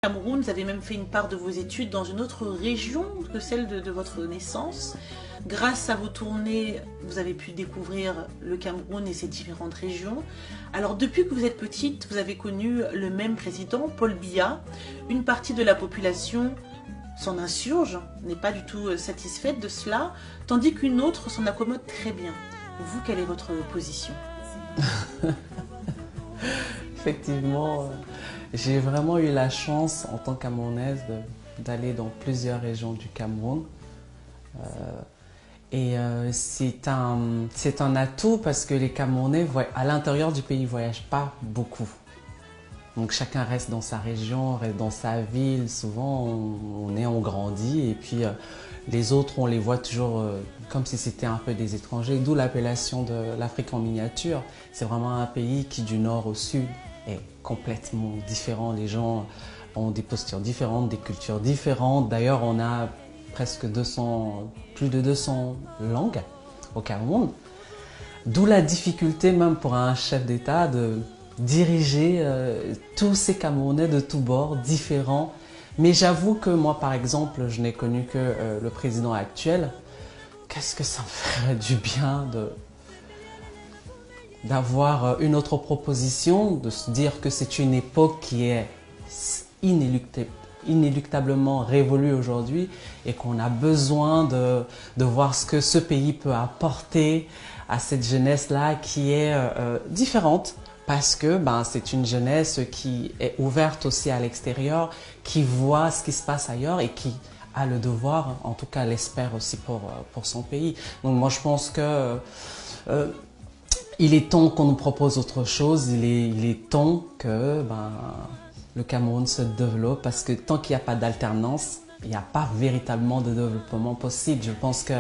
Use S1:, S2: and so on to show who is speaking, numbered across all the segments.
S1: Cameroun, vous avez même fait une part de vos études dans une autre région que celle de votre naissance. Grâce à vos tournées, vous avez pu découvrir le Cameroun et ses différentes régions. Alors depuis que vous êtes petite, vous avez connu le même président, Paul Biya. Une partie de la population s'en insurge, n'est pas du tout satisfaite de cela, tandis qu'une autre s'en accommode très bien. Vous, quelle est votre position?
S2: Effectivement, j'ai vraiment eu la chance en tant que Camerounaise d'aller dans plusieurs régions du Cameroun. C'est un atout parce que les Camerounais à l'intérieur du pays ne voyagent pas beaucoup. Donc chacun reste dans sa région, reste dans sa ville. Souvent on grandit et puis les autres on les voit toujours comme si c'était un peu des étrangers. D'où l'appellation de l'Afrique en miniature. C'est vraiment un pays qui du nord au sud est complètement différent. Les gens ont des postures différentes, des cultures différentes. D'ailleurs on a presque plus de 200 langues au Cameroun. D'où la difficulté même pour un chef d'État de diriger tous ces Camerounais de tous bords, différents. Mais j'avoue que moi, par exemple, je n'ai connu que le président actuel. Qu'est-ce que ça me ferait du bien d'avoir une autre proposition, de se dire que c'est une époque qui est inéluctablement révolue aujourd'hui et qu'on a besoin de voir ce que ce pays peut apporter à cette jeunesse-là qui est différente. Parce que c'est une jeunesse qui est ouverte aussi à l'extérieur, qui voit ce qui se passe ailleurs et qui a le devoir, en tout cas l'espère aussi pour son pays. Donc moi je pense que il est temps qu'on nous propose autre chose, il est temps que le Cameroun se développe parce que tant qu'il n'y a pas d'alternance, il n'y a pas véritablement de développement possible. Je pense que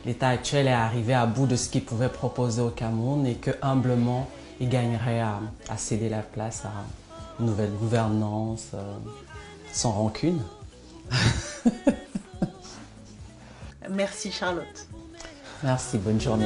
S2: l'État actuel est arrivé à bout de ce qu'il pouvait proposer au Cameroun et que humblement, il gagnerait à céder la place à une nouvelle gouvernance sans rancune.
S1: Merci Charlotte.
S2: Merci, bonne journée.